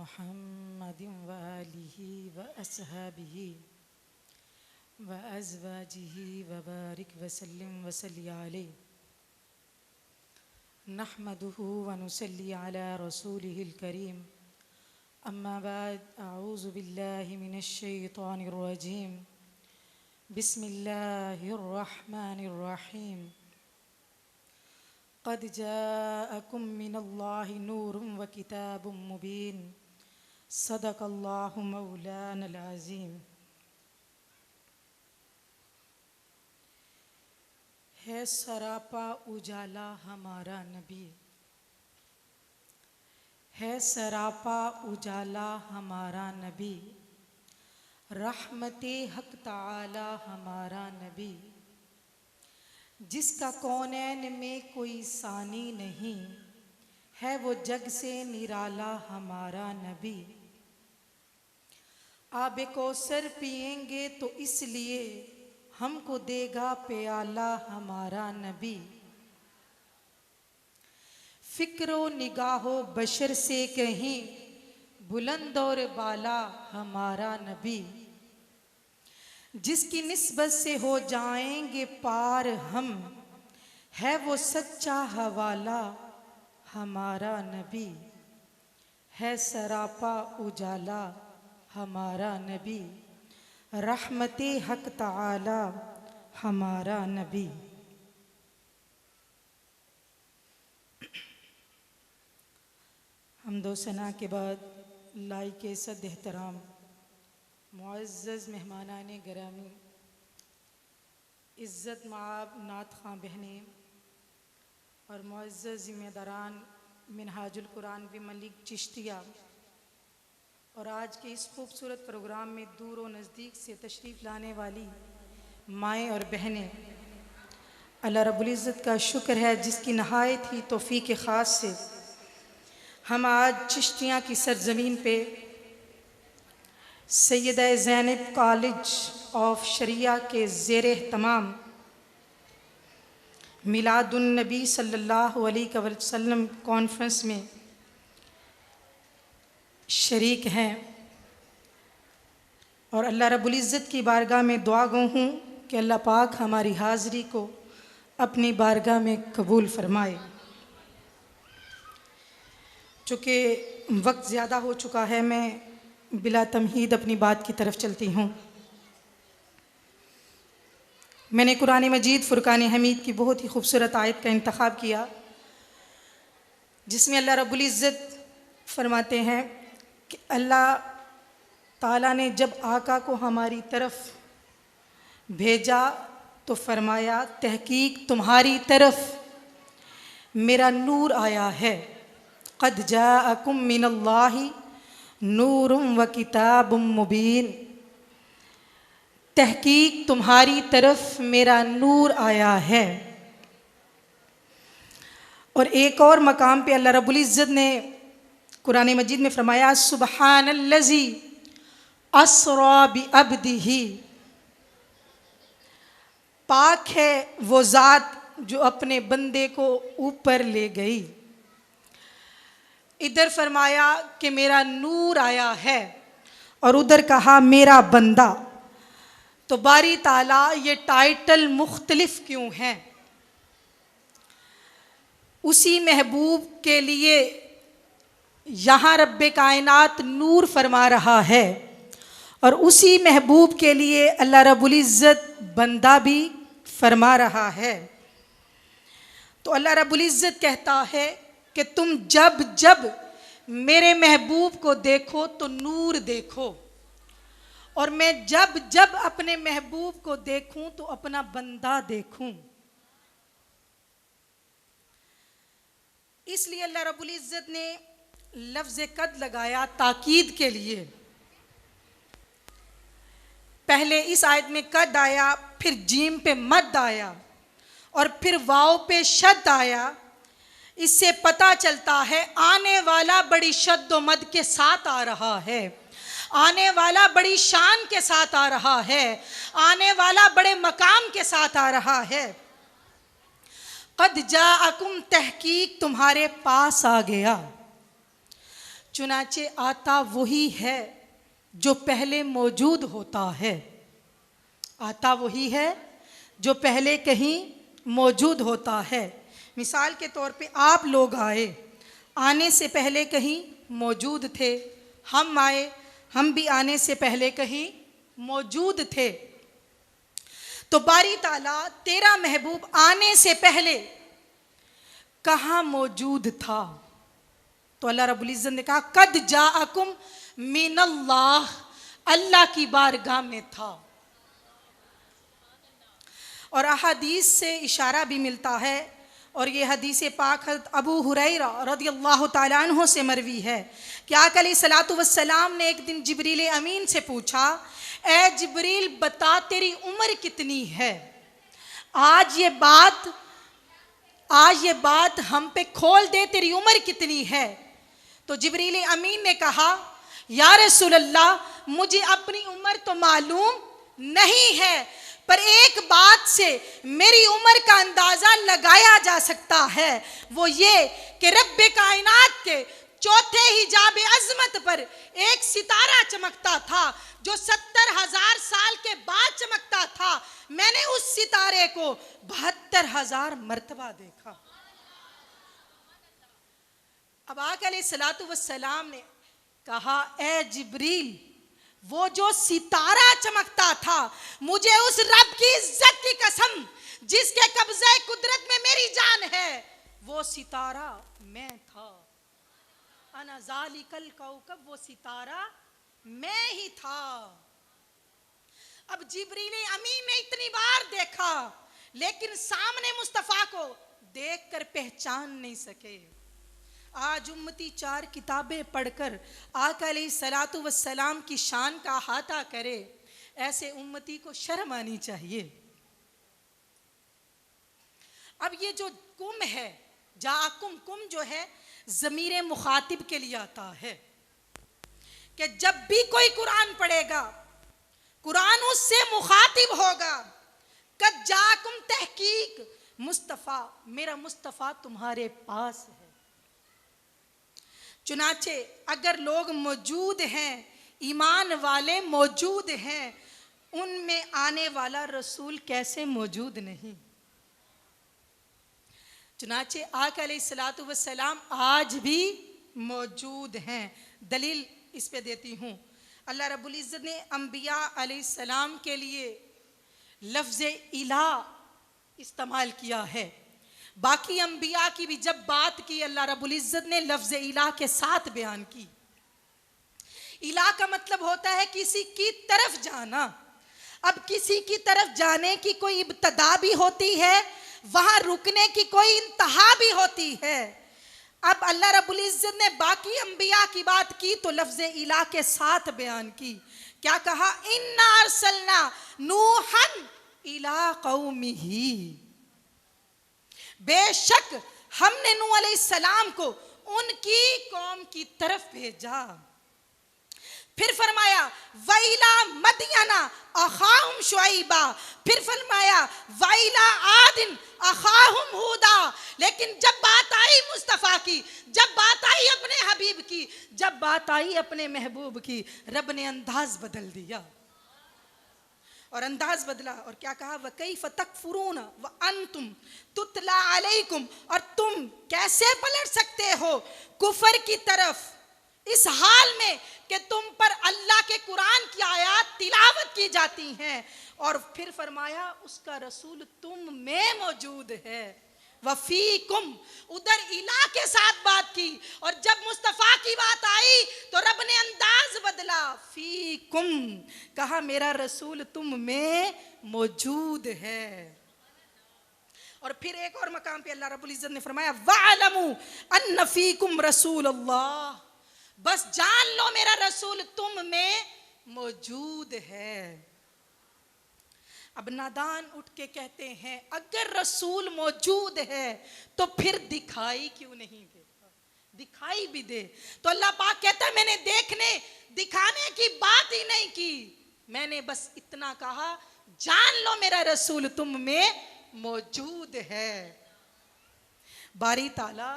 मुहम्मदिन व आलिहि व अस्हाबिहि व अज़वाजिहि व बारिक वसल्लिम वसल्ली अलैहि नहमदुहु व नुसल्ली अला रसूलिहिल करीम अम्मा बाद अऊज़ु बिल्लाहि मिनश शैतानिर रजीम बिस्मिल्लाहिर रहमानिर रहीम क़द जाअकुम मिनल्लाहि नूरुन व किताबुम मुबीन सदक़ल्लाहु मौलानल अज़ीम। है सरापा उजाला हमारा नबी, है सरापा उजाला हमारा नबी, रहमते हक ताला हमारा नबी, जिसका कौनैन में कोई सानी नहीं, है वो जग से निराला हमारा नबी। आबे कौसर पिएंगे तो इसलिए हमको देगा प्याला हमारा नबी। फिक्रो निगाहो बशर से कहीं बुलंद और बाला हमारा नबी, जिसकी निस्बत से हो जाएंगे पार हम, है वो सच्चा हवाला हमारा नबी। है सरापा उजाला हमारा नबी, रहमते हक ताला हमारा नबी। हमदो सना के बाद लाइके सद एहतराम मुअज़्ज़ज़ मेहमानाने गिरामी, इज़्ज़त माब नात खां बहनें और मुअज़्ज़ज़ ज़िम्मेदारान मिनहाजुल कुरान भी मलिक चिश्तिया और आज के इस खूबसूरत प्रोग्राम में दूर व नज़दीक से तशरीफ़ लाने वाली माएँ और बहनें, अल्लाह रब्बुल इज़्ज़त का शुक्र है जिसकी नहायत ही तौफ़ीक़ ख़ास से हम आज चिश्तियाँ की सरज़मीन पे सैयदा ज़ैनब कॉलेज ऑफ शरिया के ज़ेर एहतमाम मिलादुन नबी सल्लल्लाहु अलैहि वसल्लम कॉन्फ्रेंस में शरीक हैं और अल्लाह रब्बुल इज़्ज़त की बारगाह में दुआ गो हूँ कि अल्लाह पाक हमारी हाज़री को अपनी बारगाह में कबूल फरमाए। चूँकि वक्त ज़्यादा हो चुका है, मैं बिला तमहीद अपनी बात की तरफ चलती हूँ। मैंने कुरान मजीद फ़ुरक़ान हमीद की बहुत ही खूबसूरत आयत का इंतख़ाब किया, जिसमें अल्लाह रब्बुल इज़्ज़त फरमाते हैं कि अल्लाह ताला ने जब आका को हमारी तरफ भेजा तो फरमाया, तहकीक तुम्हारी तरफ मेरा नूर आया है। क़द जाअकुम मिनल्लाहि नूरुम व किताबुम मुबीन, तहकीक तुम्हारी तरफ मेरा नूर आया है। और एक और मकाम पे अल्लाह रब्बुल इज़्ज़त ने कुरान मजीद में फरमाया, सुबहानल्लज़ी अस्रा बिअब्दिही, पाक है वो ज़ात जो अपने बंदे को ऊपर ले गई। इधर फरमाया कि मेरा नूर आया है और उधर कहा मेरा बंदा। तो बारी ताला ये टाइटल मुख्तलिफ क्यों हैं? उसी महबूब के लिए यहाँ रब्बे कायनात नूर फरमा रहा है और उसी महबूब के लिए अल्लाह रब्बुल इज़्ज़त बंदा भी फरमा रहा है। तो अल्लाह रब्बुल इज़्ज़त कहता है कि तुम जब जब मेरे महबूब को देखो तो नूर देखो, और मैं जब जब अपने महबूब को देखूं तो अपना बंदा देखूं। इसलिए अल्लाह रब्बुल इज़्ज़त ने लफ्ज़ कद लगाया ताकीद के लिए। पहले इस आयत में कद आया, फिर जीम पे मद आया और फिर वाव पे शद आया। इससे पता चलता है आने वाला बड़ी शद्द व मद के साथ आ रहा है, आने वाला बड़ी शान के साथ आ रहा है, आने वाला बड़े मकाम के साथ आ रहा है। क़द जाअकुम, तहकीक तुम्हारे पास आ गया। चुनाचे आता वही है जो पहले मौजूद होता है। आता वही है जो पहले कहीं मौजूद होता है। मिसाल के तौर पे आप लोग आए, आने से पहले कहीं मौजूद थे। हम आए, हम भी आने से पहले कहीं मौजूद थे। तो बारी ताला तेरा महबूब आने से पहले कहाँ मौजूद था? तो अल्लाह रब्बुल इज़्ज़त ने कहा कद जाअकुम मिनल्लाह, अल्लाह की बारगाह में था। और अहादीस से इशारा भी मिलता है, और ये हदीस पाक हज़रत अबू हुरैरा रज़ियल्लाहु ताला अन्हु से मरवी है कि आका अलैहिस्सलातु वस्सलाम ने एक दिन जिब्रील अमीन से पूछा, ए जिब्रील बता तेरी उम्र कितनी है? आज ये बात हम पे खोल दे, तेरी उम्र कितनी है? तो जिब्रील अमीन ने कहा, या रसूल अल्लाह मुझे अपनी उम्र तो मालूम नहीं है, पर एक बात से मेरी उम्र का अंदाजा लगाया जा सकता है, वो ये कि रब्बे कायनात के चौथे हिजाब अजमत पर एक सितारा चमकता था जो 70,000 साल के बाद चमकता था। मैंने उस सितारे को 72,000 मर्तबा देखा। अब आका अलैहिस्सलातु वस्सलाम ने कहा, ए जिब्रील वो जो सितारा चमकता था, मुझे उस रब की इज्जत की कसम जिसके कब्जे कुदरत में मेरी जान है, वो सितारा मैं था। अना ज़ालिकल कौकब, वो सितारा मैं ही था। अब जिब्रील अमीन ने इतनी बार देखा, लेकिन सामने मुस्तफ़ा को देखकर पहचान नहीं सके। आज उम्मती 4 किताबें पढ़कर आका अलैहिस्सलातु वस्सलाम की शान का अहाता करे, ऐसे उम्मती को शर्म आनी चाहिए। अब ये जो कुम है, जाकुम, कुम जो है ज़मीरे मुखातिब के लिए आता है कि जब भी कोई कुरान पढ़ेगा, कुरान उससे मुखातिब होगा। कद जाकुम तहकीक मुस्तफ़ा, मेरा मुस्तफ़ा तुम्हारे पास है। चुनाचे अगर लोग मौजूद हैं, ईमान वाले मौजूद हैं, उनमें आने वाला रसूल कैसे मौजूद नहीं? चुनाचे आका अलैहिस्सलातु वस्सलाम आज भी मौजूद हैं। दलील इस पे देती हूँ। अल्लाह रब्बुल इज़्ज़त ने अंबिया अलैहिस्सलाम के लिए लफ्ज़ इला इस्तेमाल किया है। बाकी अंबिया की भी जब बात की, अल्लाह रब्बुल इज़्ज़त ने लफ्ज़ इला के साथ बयान की। इला का मतलब होता है किसी की तरफ जाना। अब किसी की तरफ जाने की कोई इब्तदा भी होती है, वहां रुकने की कोई इंतहा भी होती है। अब अल्लाह रब्बुल इज़्ज़त ने बाकी अंबिया की बात की तो लफ्ज़ इला के साथ बयान की। क्या कहा? इन्ना अरसलना नूहन इला कौमिही, बेशक हमने नूह अलैहिस्सलाम को उनकी कौम की तरफ भेजा। फिर फरमाया वैला मदियना अखाहुम शुआइबा, फिर फरमाया वैला आदिन अखाहुम हुदा। लेकिन जब बात आई मुस्तफ़ा की, जब बात आई अपने हबीब की, जब बात आई अपने महबूब की, रब ने अंदाज बदल दिया। और अंदाज बदला और क्या कहा? वकैफ तकफुरून व अंतुम तुतला अलैकुम, और तुम कैसे पलट सकते हो कुफर की तरफ इस हाल में कि तुम पर अल्लाह के कुरान की आयत तिलावत की जाती हैं। और फिर फरमाया उसका रसूल तुम में मौजूद है। वफीकुम, उधर इला के साथ बात की, और जब मुस्तफ़ा की बात आई तो रब ने अंदाज बदला, फीकुम, कहा मेरा रसूल तुम में मौजूद है। और फिर एक और मकाम पे अल्लाह रब्बुल इज़्ज़त ने फरमाया वअलमू अन्न फीकुम रसूलल्लाह, बस जान लो मेरा रसूल तुम में मौजूद है। अब नादान उठ के कहते हैं अगर रसूल मौजूद है तो फिर दिखाई क्यों नहीं देता? दिखाई भी दे। तो अल्लाह पाक कहता है मैंने देखने दिखाने की बात ही नहीं की, मैंने बस इतना कहा जान लो मेरा रसूल तुम में मौजूद है। बारी ताला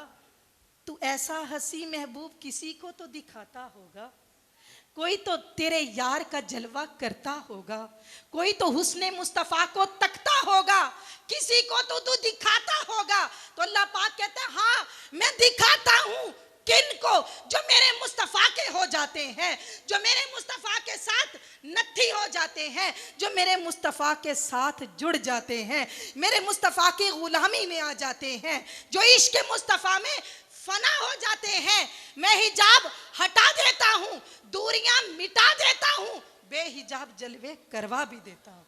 तू ऐसा हंसी महबूब किसी को तो दिखाता होगा, कोई तो तेरे यार का जलवा करता होगा, कोई तो हुस्ने मुस्तफ़ा को तकता होगा, किसी को तो तू दिखाता होगा। तो अल्लाह पाक कहते हैं हाँ मैं दिखाता हूँ किनको, जो मेरे मुस्तफ़ा के हो जाते हैं, जो मेरे मुस्तफ़ा के साथ नत्थी हो जाते हैं, जो मेरे मुस्तफ़ा के साथ जुड़ जाते हैं, मेरे मुस्तफ़ा की गुलामी में आ जाते हैं, जो इश्क मुस्तफ़ा में फना हो जाते हैं। मैं हिजाब हटा देता हूँ, दूरियां मिटा देता हूँ, बेहिजाब जलवे करवा भी देता हूँ।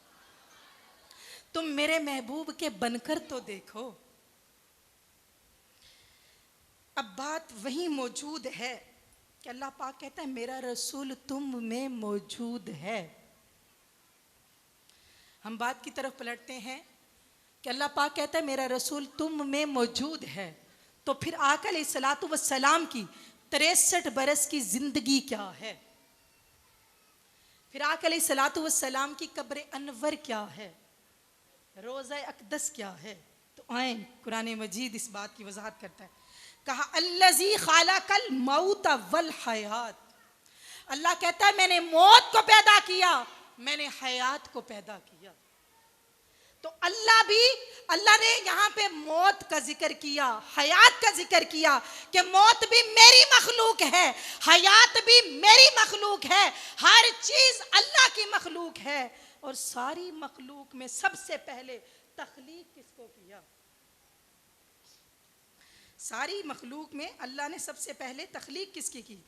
तुम मेरे महबूब के बनकर तो देखो। अब बात वही मौजूद है कि अल्लाह पाक कहता है मेरा रसूल तुम में मौजूद है। हम बात की तरफ पलटते हैं कि अल्लाह पाक कहता है मेरा रसूल तुम में मौजूद है। तो फिर आका अलैहिस्सलातु वस्सलाम की 63 बरस की जिंदगी क्या है, फिर आका अलैहिस्सलातु वस्सलाम की कब्र अनवर क्या है, रोज़ा अक़दस क्या है। तो आए कुरान मजीद इस बात की वजाहत करता है। कहा अल्लज़ी ख़लक़ल मौत वल हयात, अल्लाह कहता है मैंने मौत को पैदा किया, मैंने हयात को पैदा किया। तो अल्लाह ने यहाँ पे मौत का जिक्र किया, हयात का जिक्र किया कि मौत भी मेरी मखलूक है, हयात भी मेरी मखलूक है, हर चीज अल्लाह की मखलूक है। और सारी मखलूक में सबसे पहले तख्लीक किसको किया? सारी मखलूक में अल्लाह ने सबसे पहले तख्लीक किसकी की?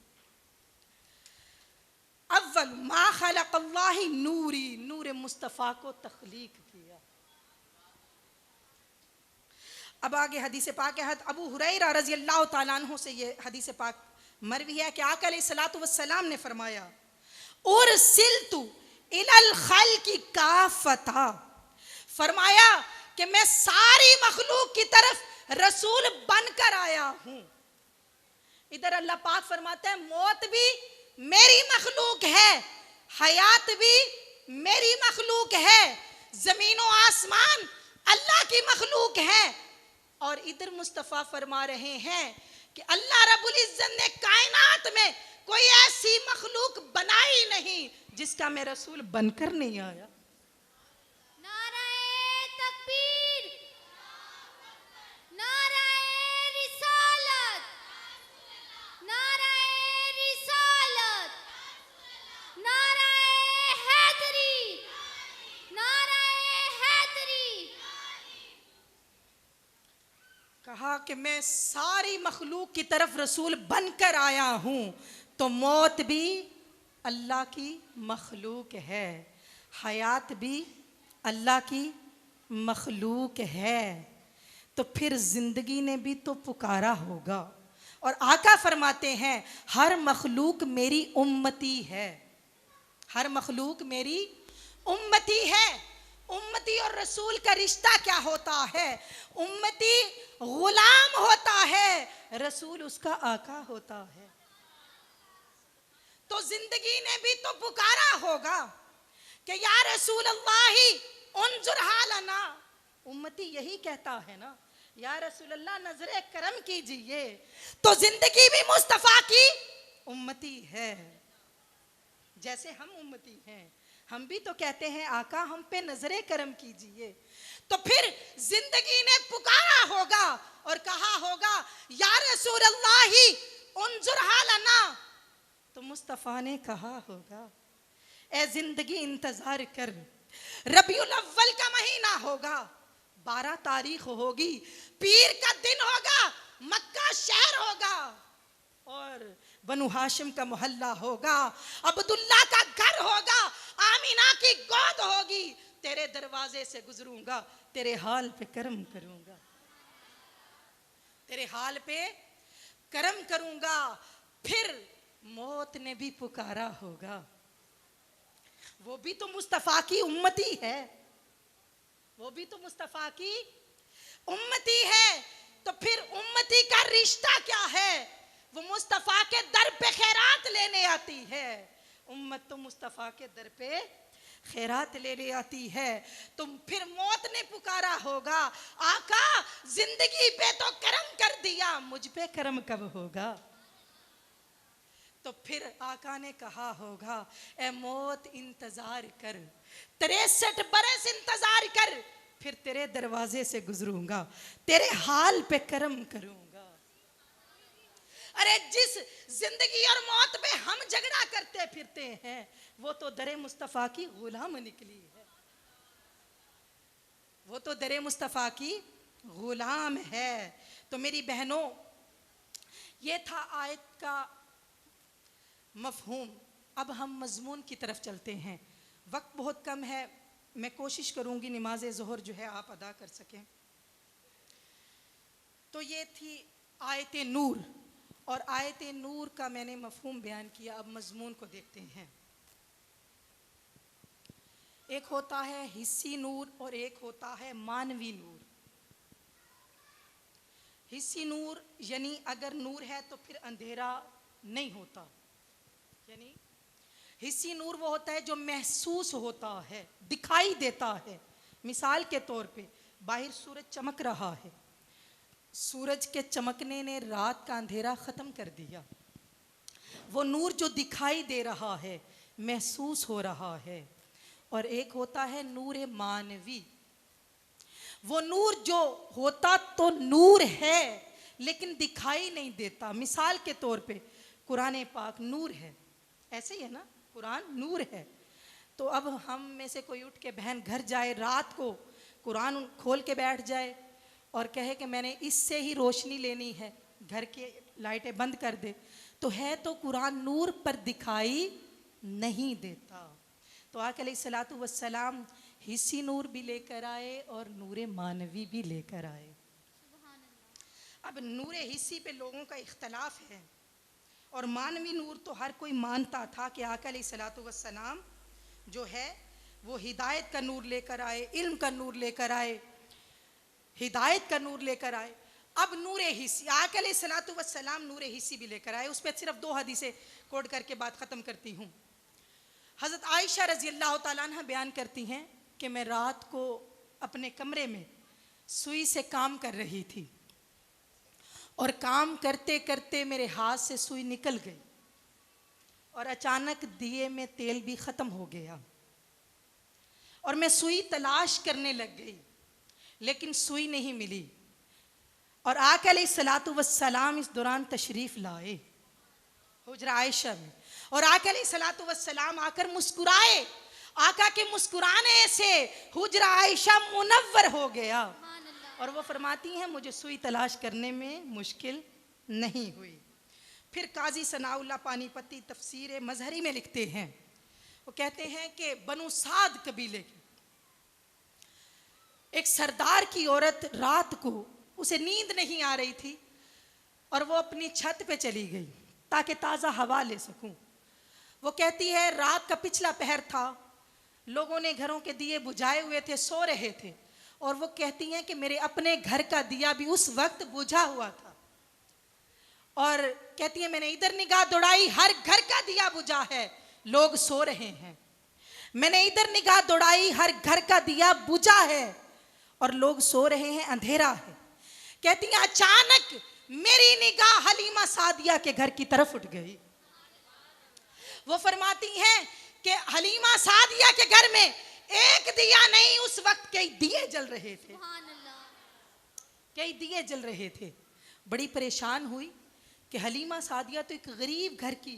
अव्वल मा खलक़ल्लाहु नूरी, नूर मुस्तफ़ा को तख्लीक किया। अब आगे हदीस पाक है, अबू हुरैरा रज़ियल्लाहु ताला अन्हु से ये हदीस पाक मरवी है कि आका अलैहिस्सलातु वस्सलाम ने फरमाया उरसिलतु इलल खल्क़ि काफ़ता, फरमाया कि मैं सारी मखलूक की तरफ रसूल बनकर आया हूं। इधर अल्लाह पाक फरमाते हैं मौत भी मेरी मखलूक है, हयात भी मेरी मखलूक है, जमीन और आसमान अल्लाह की मखलूक है। और इधर मुस्तफ़ा फरमा रहे हैं कि अल्लाह रब्बुल इज्जत ने कायनात में कोई ऐसी मखलूक बनाई नहीं जिसका मैं रसूल बनकर नहीं आया। नाराए तकबीर, नाराए रिसालत, नाराए रिसालत, नाराए हैदरी, नाराए हैदरी। कहा कि मैं सारी मखलूक की तरफ रसूल बनकर आया हूं। तो मौत भी अल्लाह की मखलूक है, हयात भी अल्लाह की मखलूक है। तो फिर जिंदगी ने भी तो पुकारा होगा। और आका फरमाते हैं हर मखलूक मेरी उम्मती है, हर मखलूक मेरी उम्मती है। उम्मती और रसूल का रिश्ता क्या होता है? उम्मती गुलाम होता है, रसूल उसका आका होता है। तो जिंदगी ने भी तो पुकारा होगा कि या रसूल अल्लाही उन्जुर हालना। उम्मती यही कहता है ना, या रसूल अल्लाह नजरे करम कीजिए। तो जिंदगी भी मुस्तफा की उम्मती है, जैसे हम उम्मती हैं, हम भी तो कहते हैं आका हम पे नजरे करम कीजिए। तो फिर जिंदगी ने पुकारा होगा और कहा होगा या रसूल अल्लाही उन्जुर हालना। तो मुस्तफ़ा ने कहा होगा ए जिंदगी इंतजार कर, रबीउल अव्वल का महीना होगा, 12 तारीख होगी, पीर का दिन होगा, मक्का शहर होगा और बनु हाशिम का मोहल्ला होगा, अब्दुल्ला का घर होगा, आमीना की गोद होगी। तेरे दरवाजे से गुजरूंगा, तेरे हाल पे करम करूंगा, तेरे हाल पे करम करूंगा। फिर मौत ने भी पुकारा होगा, वो भी तो मुस्तफा की उम्मती है, वो भी तो मुस्तफा की उम्मती है। तो फिर उम्मती का रिश्ता क्या है? वो मुस्तफा के दर पे खैरात लेने आती है। उम्मत तो मुस्तफा के दर पे खैरात लेने आती है। तुम फिर मौत ने पुकारा होगा, आका जिंदगी पे तो करम कर दिया, मुझ पे करम कब होगा। तो फिर आका ने कहा होगा, ए मौत इंतजार कर, 63 बरस इंतजार कर, फिर तेरे दरवाजे से गुजरूंगा, तेरे हाल पे करम करूंगा। अरे जिस जिंदगी और मौत पे हम झगड़ा करते फिरते हैं, वो तो दरे मुस्तफा की गुलाम निकली है, वो तो दरे मुस्तफा की गुलाम है। तो मेरी बहनों, ये था आयत का मफहूम। अब हम मजमून की तरफ चलते हैं। वक्त बहुत कम है, मैं कोशिश करूंगी नमाज ज़ोहर जो है आप अदा कर सकें। तो ये थी आयत नूर, और आयत नूर का मैंने मफहूम बयान किया। अब मजमून को देखते हैं। एक होता है हिस्सी नूर और एक होता है मानवी नूर। हिस्सी नूर यानी अगर नूर है तो फिर अंधेरा नहीं होता, यानी हिस्सी नूर वो होता है जो महसूस होता है, दिखाई देता है। मिसाल के तौर पे बाहर सूरज चमक रहा है, सूरज के चमकने ने रात का अंधेरा ख़त्म कर दिया, वो नूर जो दिखाई दे रहा है, महसूस हो रहा है। और एक होता है नूर मानवी, वो नूर जो होता तो नूर है लेकिन दिखाई नहीं देता। मिसाल के तौर पे कुरान पाक नूर है, ऐसे ही है ना, कुरान नूर है। तो अब हम में से कोई उठ के बहन घर जाए, रात को कुरान खोल के बैठ जाए और कहे कि मैंने इससे ही रोशनी लेनी है, घर के लाइटें बंद कर दे, तो है तो कुरान नूर पर दिखाई नहीं देता। तो आका अलैहिस्सलातु वस्सलाम हिस्सी नूर भी लेकर आए और नूर मानवी भी लेकर आए। अब नूर हिस्सी पे लोगों का इख्तलाफ है, और मानवी नूर तो हर कोई मानता था कि आका अलैहिस्सलातु वस्सलाम जो है वो हिदायत का नूर लेकर आए, इल्म का नूर लेकर आए, हिदायत का नूर लेकर आए। अब नूर हिस्सी, आका अलैहिस्सलातु वस्सलाम नूर हिस्सी भी लेकर आए। उस पर सिर्फ 2 हदीसें कोट करके बात ख़त्म करती हूँ। हज़रत आयशा रज़ी अल्लाह तआला अन्हा बयान करती हैं कि मैं रात को अपने कमरे में सुई से काम कर रही थी, और काम करते करते मेरे हाथ से सुई निकल गई, और अचानक दिए में तेल भी ख़त्म हो गया, और मैं सुई तलाश करने लग गई, लेकिन सुई नहीं मिली। और आका अलैहिस्सलातु वस्सलाम इस दौरान तशरीफ़ लाए हुजरा आयशा में, और आका अलैहिस्सलातु वस्सलाम आकर मुस्कुराए। आका के मुस्कुराने से हुजरा आयशा मुनव्वर हो गया, और वो फरमाती हैं मुझे सुई तलाश करने में मुश्किल नहीं हुई। फिर काजी सनाउल्लाह पानीपती तफसीर मजहरी में लिखते हैं, वो कहते हैं कि बनु साद कबीले की एक सरदार की औरत रात को उसे नींद नहीं आ रही थी, और वो अपनी छत पे चली गई ताकि ताज़ा हवा ले सकूं। वो कहती है रात का पिछला पहर था, लोगों ने घरों के दिए बुझाए हुए थे, सो रहे थे, और वो कहती हैं कि मेरे अपने घर का दिया भी उस वक्त बुझा हुआ था, और कहती है मैंने इधर निगाह दौड़ाई, हर घर का दिया बुझा है, लोग सो रहे हैं। मैंने इधर निगाह दौड़ाई, हर घर का दिया बुझा है और लोग सो रहे हैं, अंधेरा है। कहती हैं अचानक मेरी निगाह हलीमा सादिया के घर की तरफ उठ गई। वो फरमाती हैं कि हलीमा सादिया के घर में एक दिया नहीं, उस वक्त कई दिए जल रहे थे, कई दिए जल रहे थे। बड़ी परेशान हुई कि हलीमा सादिया तो एक गरीब घर की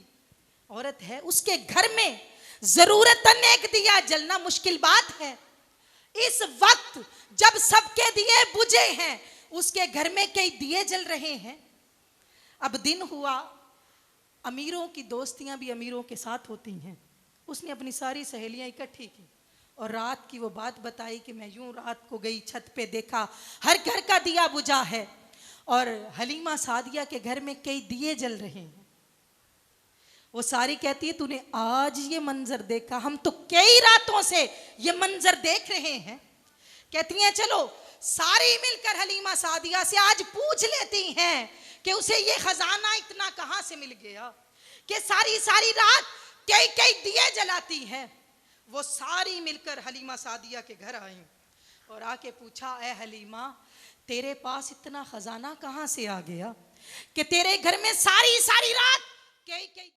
औरत है, उसके घर में जरूरतन एक दिया जलना मुश्किल बात है। इस वक्त जब सबके दिए बुझे हैं, उसके घर में कई दिए जल रहे हैं। अब दिन हुआ, अमीरों की दोस्तियां भी अमीरों के साथ होती हैं। उसने अपनी सारी सहेलियां इकट्ठी की और रात की वो बात बताई कि मैं यूं रात को गई, छत पे देखा हर घर का दिया बुझा है, और हलीमा सादिया के घर में कई दिए जल रहे हैं। वो सारी कहती है तूने आज ये मंजर देखा, हम तो कई रातों से ये मंजर देख रहे हैं। कहती हैं चलो सारी मिलकर हलीमा सादिया से आज पूछ लेती हैं कि उसे ये खजाना इतना कहां से मिल गया कि सारी सारी रात कई कई दिए जलाती है। वो सारी मिलकर हलीमा सादिया के घर आई और आके पूछा, ए हलीमा, तेरे पास इतना खजाना कहाँ से आ गया कि तेरे घर में सारी सारी रात कई कई